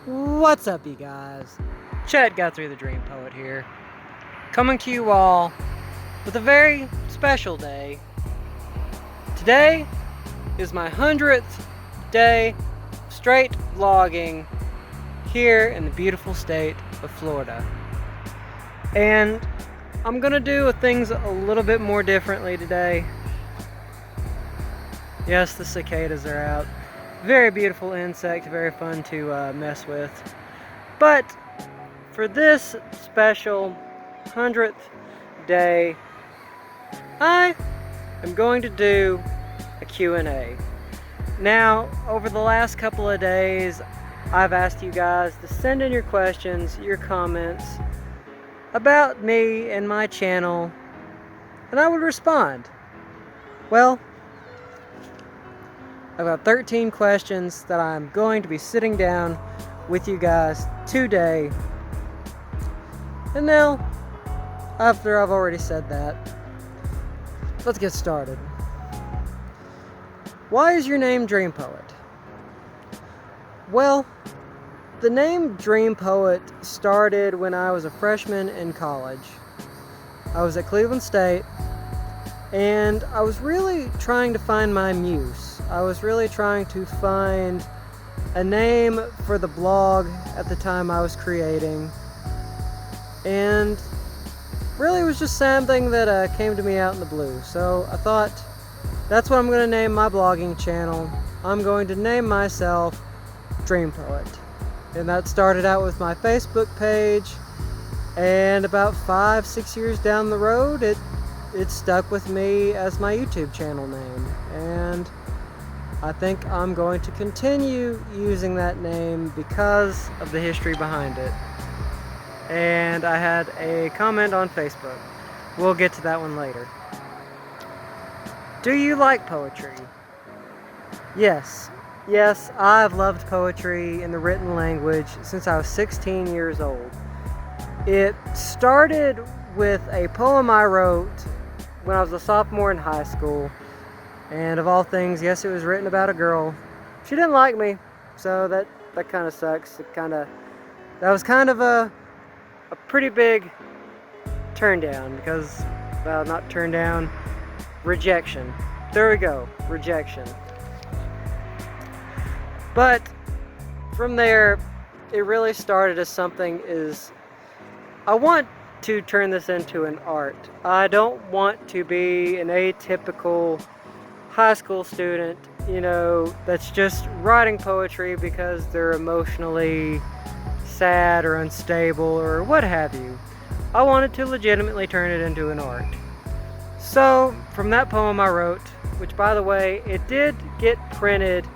What's up, you guys? Chet Guthrie, the Dream Poet here, coming to you all with a very special day. Today is my 100th day straight vlogging here in the beautiful state of Florida. And I'm gonna do things a little bit more differently today. Yes, the cicadas are out. Very beautiful insect, very fun to mess with. But for this special 100th day, I am going to do a Q&A. Now, over the last couple of days, I've asked you guys to send in your questions, your comments about me and my channel, and I would respond. Well, I've got 13 questions that I'm going to be sitting down with you guys today. And now, after I've already said that, let's get started. Why is your name Dream Poet? Well, the name Dream Poet started when I was a freshman in college. I was at Cleveland State, and I was really trying to find my muse. I was really trying to find a name for the blog at the time I was creating. And really it was just something that came to me out in the blue. So I thought, that's what I'm going to name my blogging channel. I'm going to name myself Dream Poet. And that started out with my Facebook page. And about 5-6 years down the road, it stuck with me as my YouTube channel name. And I think I'm going to continue using that name because of the history behind it. And I had a comment on Facebook. We'll get to that one later. Do you like poetry? Yes. Yes, I've loved poetry in the written language since I was 16 years old. It started with a poem I wrote when I was a sophomore in high school. And of all things, yes, it was written about a girl. She didn't like me, so that kind of sucks. That was kind of a pretty big turn down because, well, not turn down, rejection. There we go, rejection. But from there, it really started as something I want to turn this into an art. I don't want to be an atypical high school student, that's just writing poetry because they're emotionally sad or unstable or what have you. I wanted to legitimately turn it into an art. So from that poem I wrote, which by the way, it did get printed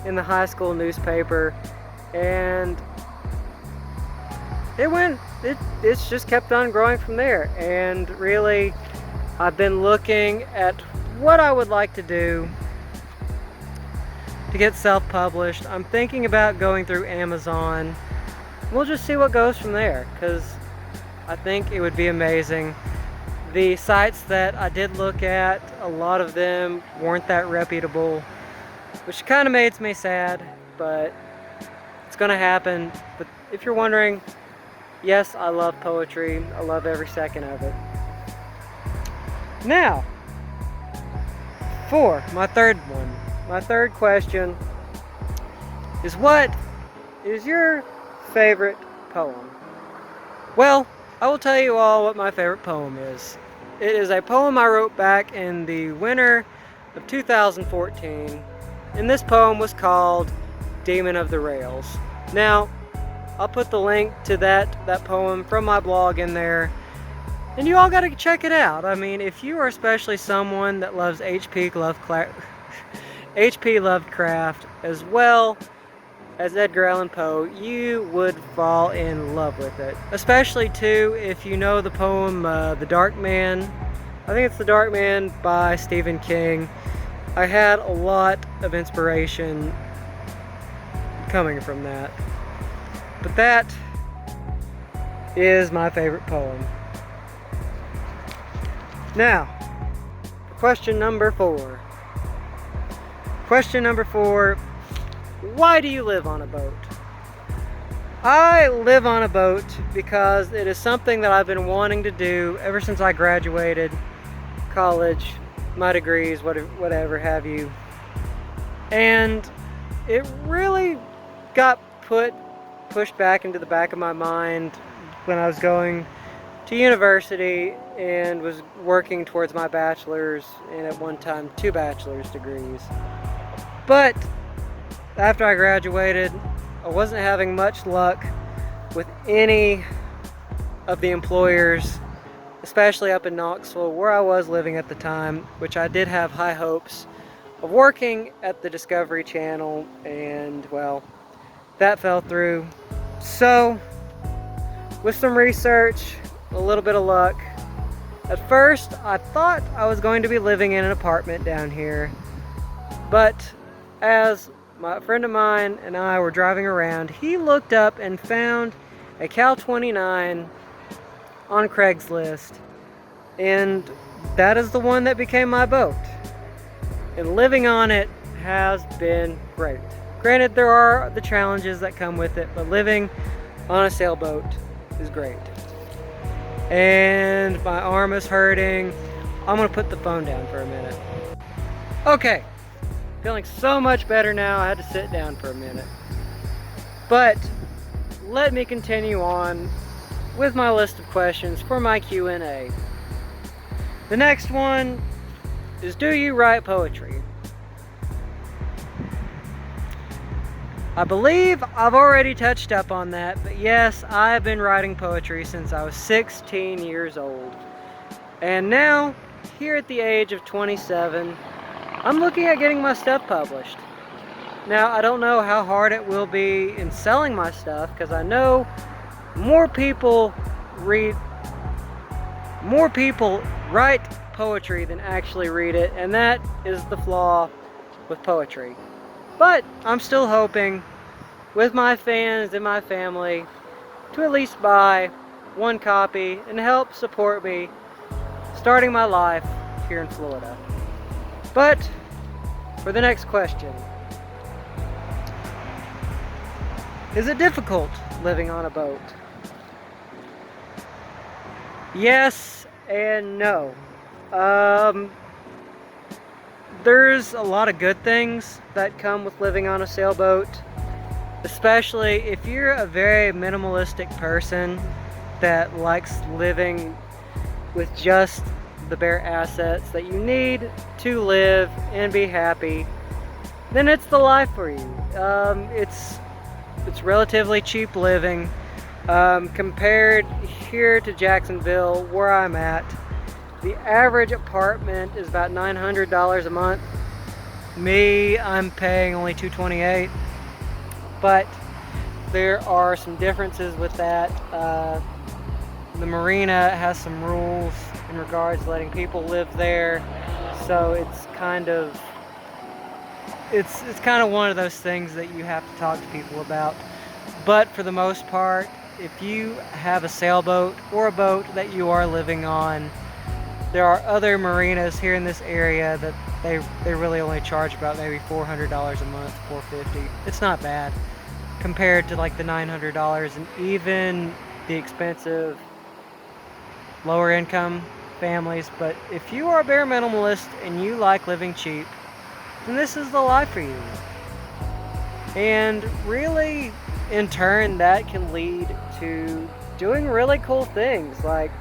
in the high school newspaper, and it's just kept on growing from there. And really, I've been looking at what I would like to do to get self-published. I'm thinking about going through Amazon. We'll just see what goes from there, because I think it would be amazing. The sites that I did look at, a lot of them weren't that reputable, which kind of makes me sad, but it's gonna happen. But if you're wondering, yes, I love poetry. I love every second of it. Now, for my third one, my third question is, what is your favorite poem? Well, I will tell you all what my favorite poem is. It is a poem I wrote back in the winter of 2014, and this poem was called Demon of the Rails. Now, I'll put the link to that poem from my blog in there, and you all gotta check it out. I mean, if you are especially someone that loves H.P. Lovecraft as well as Edgar Allan Poe, you would fall in love with it. Especially too, if you know the poem The Dark Man. I think it's The Dark Man by Stephen King. I had a lot of inspiration coming from that. But that is my favorite poem. Now, question number 4. Question number 4, why do you live on a boat? I live on a boat because it is something that I've been wanting to do ever since I graduated college, my degrees, whatever have you. And it really got pushed back into the back of my mind when I was going to university and was working towards my bachelor's, and at one time 2 bachelor's degrees. But after I graduated, I wasn't having much luck with any of the employers, especially up in Knoxville where I was living at the time, which I did have high hopes of working at the Discovery Channel, and well, that fell through. So with some research, a little bit of luck, at first I thought I was going to be living in an apartment down here, but as a friend of mine and I were driving around, he looked up and found a Cal 29 on Craigslist, and that is the one that became my boat. And living on it has been great. Granted, there are the challenges that come with it, but living on a sailboat is great. And my arm is hurting. I'm gonna put the phone down for a minute. Okay, feeling so much better now. I had to sit down for a minute. But let me continue on with my list of questions for my Q&A. The next one is, do you write poetry? I believe I've already touched up on that, but yes, I've been writing poetry since I was 16 years old. And now, here at the age of 27, I'm looking at getting my stuff published. Now, I don't know how hard it will be in selling my stuff, because I know more people write poetry than actually read it, and that is the flaw with poetry. But I'm still hoping, with my fans and my family, to at least buy one copy and help support me starting my life here in Florida. But for the next question, is it difficult living on a boat? Yes and no. There's a lot of good things that come with living on a sailboat, especially if you're a very minimalistic person that likes living with just the bare assets that you need to live and be happy. Then it's the life for you. It's relatively cheap living compared here to Jacksonville, where I'm at. The average apartment is about $900 a month. Me, I'm paying only $228, but there are some differences with that. The marina has some rules in regards to letting people live there, so it's kind of one of those things that you have to talk to people about. But for the most part, if you have a sailboat or a boat that you are living on, there are other marinas here in this area that they really only charge about maybe $400 a month, $450. It's not bad compared to like the $900 and even the expensive lower income families. But if you are a bare minimalist and you like living cheap, then this is the life for you. And really, in turn, that can lead to doing really cool things. Like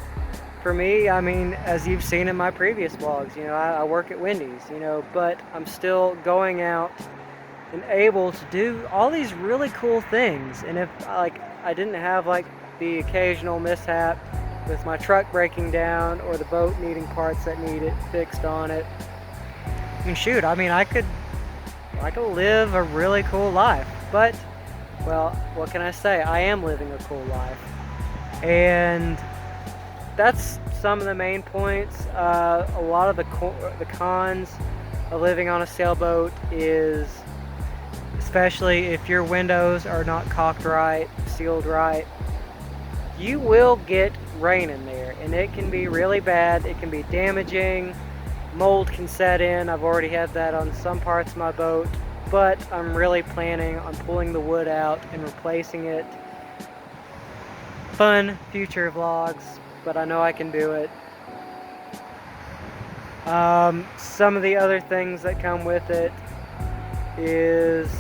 for me, I mean, as you've seen in my previous vlogs, you know, I work at Wendy's, you know, but I'm still going out and able to do all these really cool things. And if like I didn't have like the occasional mishap with my truck breaking down or the boat needing parts that need it fixed on it, and shoot, I mean, I could live a really cool life. But well, what can I say? I am living a cool life, and that's some of the main points. A lot of the cons of living on a sailboat is, especially if your windows are not caulked right, sealed right, you will get rain in there, and it can be really bad. It can be damaging. Mold can set in. I've already had that on some parts of my boat, but I'm really planning on pulling the wood out and replacing it fun future vlogs, but I know I can do it. Some of the other things that come with it is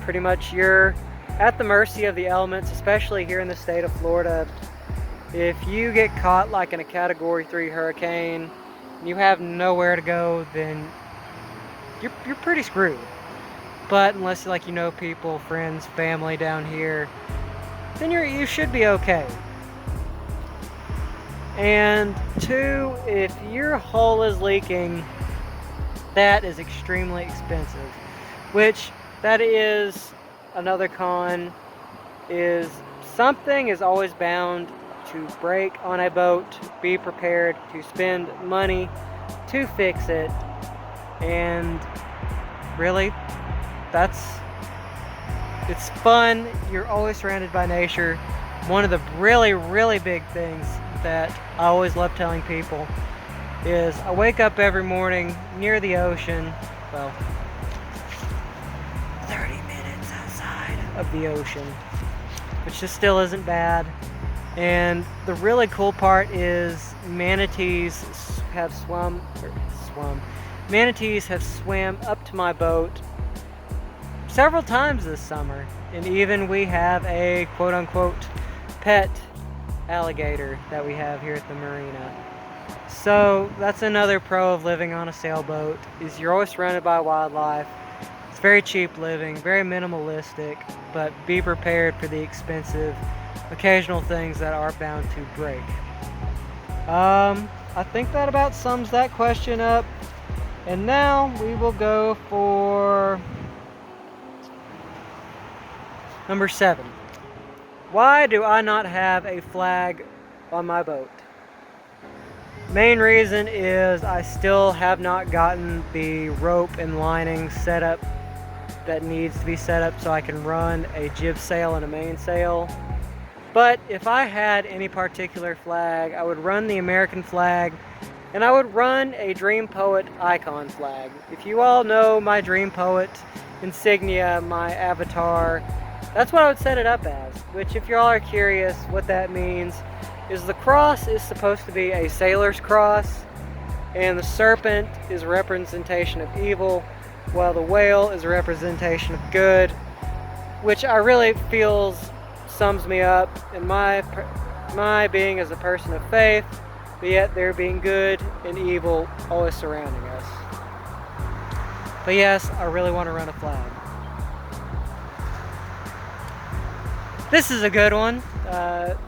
pretty much you're at the mercy of the elements, especially here in the state of Florida. If you get caught like in a Category 3 hurricane, and you have nowhere to go, then you're pretty screwed. But unless like you know people, friends, family down here, then you should be okay. And two, if your hull is leaking, that is extremely expensive. Which that is another con, is something is always bound to break on a boat. Be prepared to spend money to fix it. And really, it's fun. You're always surrounded by nature. One of the really, really big things that I always love telling people is I wake up every morning near the ocean, well, 30 minutes outside of the ocean, which just still isn't bad. And the really cool part is manatees have swam up to my boat several times this summer, and even we have a quote-unquote pet alligator that we have here at the marina. So that's another pro of living on a sailboat, is you're always surrounded by wildlife. It's very cheap living, very minimalistic, but be prepared for the expensive occasional things that are bound to break. I think that about sums that question up. And now we will go for number 7. Why do I not have a flag on my boat? Main reason is I still have not gotten the rope and lining set up that needs to be set up so I can run a jib sail and a mainsail. But if I had any particular flag, I would run the American flag, and I would run a Dream Poet icon flag. If you all know my Dream Poet insignia, my avatar, that's what I would set it up as. Which, if y'all are curious what that means, is the cross is supposed to be a sailor's cross, and the serpent is a representation of evil, while the whale is a representation of good, which I really feels sums me up in my being as a person of faith, but yet there being good and evil always surrounding us. But yes, I really want to run a flag. This is a good one.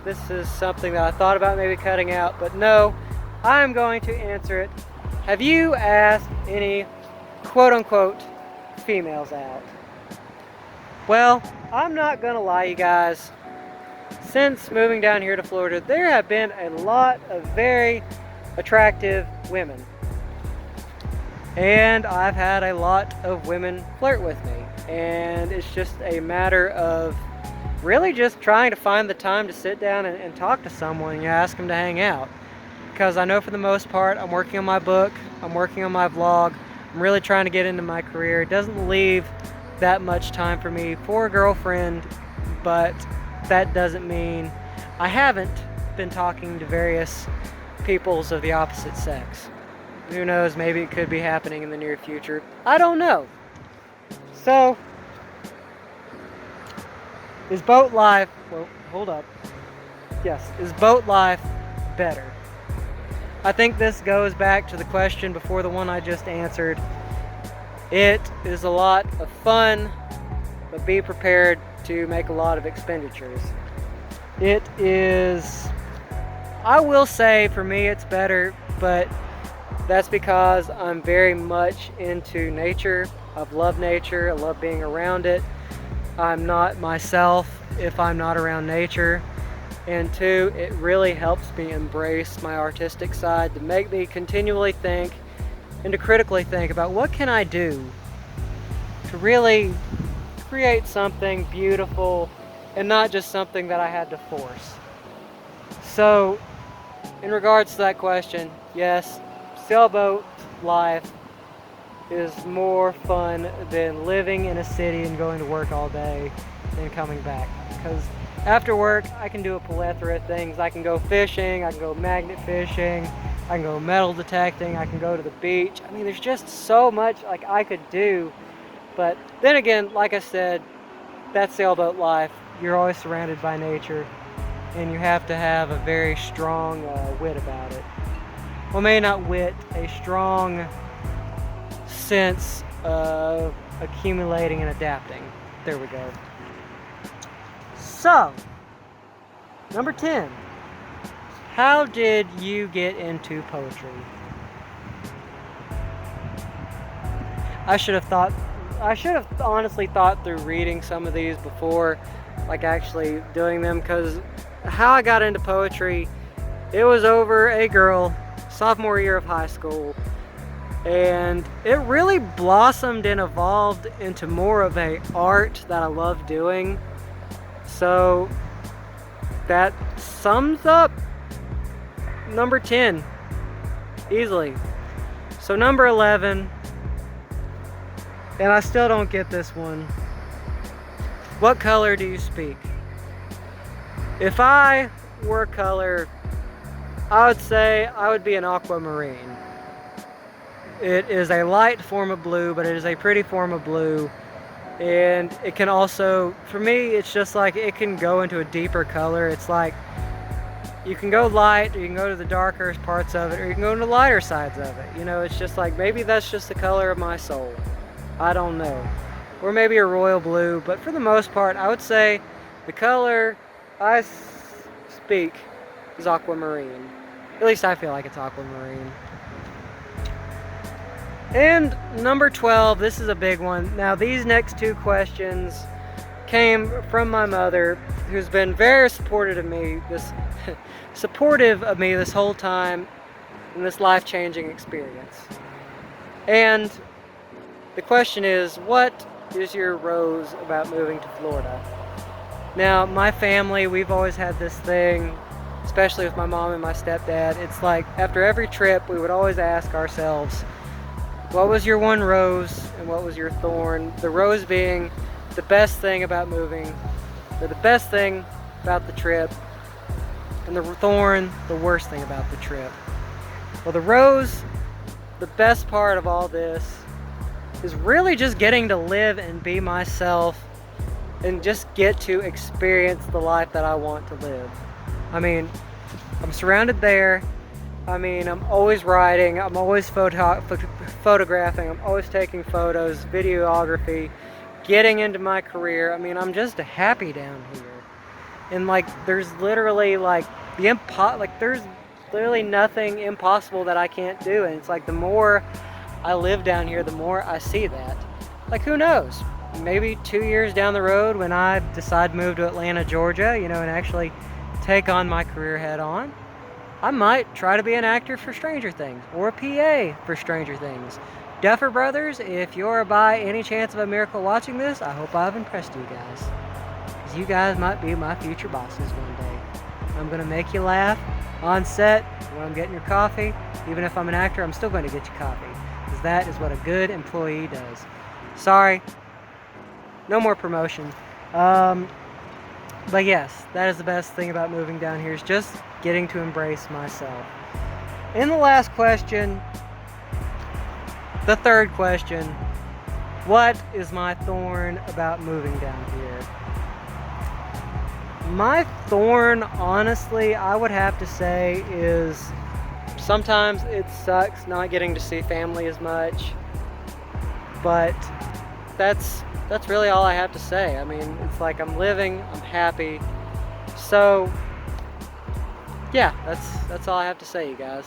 This is something that I thought about maybe cutting out, but no, I'm going to answer it. Have you asked any quote-unquote females out? Well, I'm not gonna lie, you guys. Since moving down here to Florida, there have been a lot of very attractive women. And I've had a lot of women flirt with me. And it's just a matter of really just trying to find the time to sit down and talk to someone and ask them to hang out. Because I know for the most part, I'm working on my book, I'm working on my vlog, I'm really trying to get into my career. It doesn't leave that much time for me for a girlfriend, but that doesn't mean I haven't been talking to various peoples of the opposite sex. Who knows, maybe it could be happening in the near future. I don't know. So, is boat life, well, hold up. Yes, is boat life better? I think this goes back to the question before the one I just answered. It is a lot of fun, but be prepared to make a lot of expenditures. It is, I will say for me it's better, but that's because I'm very much into nature. I love nature, I love being around it. I'm not myself if I'm not around nature. And two, it really helps me embrace my artistic side, to make me continually think and to critically think about what can I do to really create something beautiful and not just something that I had to force. So, in regards to that question, yes, sailboat life is more fun than living in a city and going to work all day and coming back. Because After work, I can do a plethora of things. I can go fishing, I can go magnet fishing, I can go metal detecting, I can go to the beach. I mean, there's just so much like I could do. But then again, like I said, that's sailboat life. You're always surrounded by nature, and you have to have a very strong wit about it. Well, maybe not wit, a strong sense of accumulating and adapting. There we go. So, number 10. How did you get into poetry? I should have honestly thought through reading some of these before, like actually doing them, because how I got into poetry, it was over a girl, sophomore year of high school, and it really blossomed and evolved into more of a art that I love doing. So that sums up number 10 easily. So number 11, and I still don't get this one. What color do you speak? If I were a color, I would say I would be an aquamarine. It is a light form of blue, but it is a pretty form of blue. And it can also, for me, it's just like it can go into a deeper color. It's like you can go light, or you can go to the darker parts of it, or you can go to the lighter sides of it. You know, it's just like maybe that's just the color of my soul. I don't know. Or maybe a royal blue, but for the most part, I would say the color I speak is aquamarine. At least I feel like it's aquamarine. And number 12, this is a big one. Now, these next two questions came from my mother, who's been very supportive of me this whole time in this life-changing experience. And the question is, what is your rose about moving to Florida? Now, my family, we've always had this thing, especially with my mom and my stepdad. It's like after every trip, we would always ask ourselves, what was your one rose and what was your thorn? The rose being the best thing about moving, or the best thing about the trip, and the thorn, the worst thing about the trip. Well, the rose, the best part of all this, is really just getting to live and be myself and just get to experience the life that I want to live. I mean, I'm surrounded there. I mean, I'm always writing, I'm always photographing, I'm always taking photos, videography, getting into my career. I mean, I'm just happy down here. And like, there's literally like, there's literally nothing impossible that I can't do. And it's like, the more I live down here, the more I see that. Like, who knows? Maybe 2 years down the road when I decide to move to Atlanta, Georgia, you know, and actually take on my career head on, I might try to be an actor for Stranger Things, or a PA for Stranger Things. Duffer Brothers, if you're by any chance of a miracle watching this, I hope I've impressed you guys. Because you guys might be my future bosses one day. I'm going to make you laugh on set when I'm getting your coffee. Even if I'm an actor, I'm still going to get you coffee. Because that is what a good employee does. Sorry, no more promotion. But yes, that is the best thing about moving down here, is just getting to embrace myself. In the last question, the third question, what is my thorn about moving down here? My thorn, honestly, I would have to say is sometimes it sucks not getting to see family as much, but that's really all I have to say. I mean, it's like I'm living, I'm happy. So, yeah, that's all I have to say, you guys.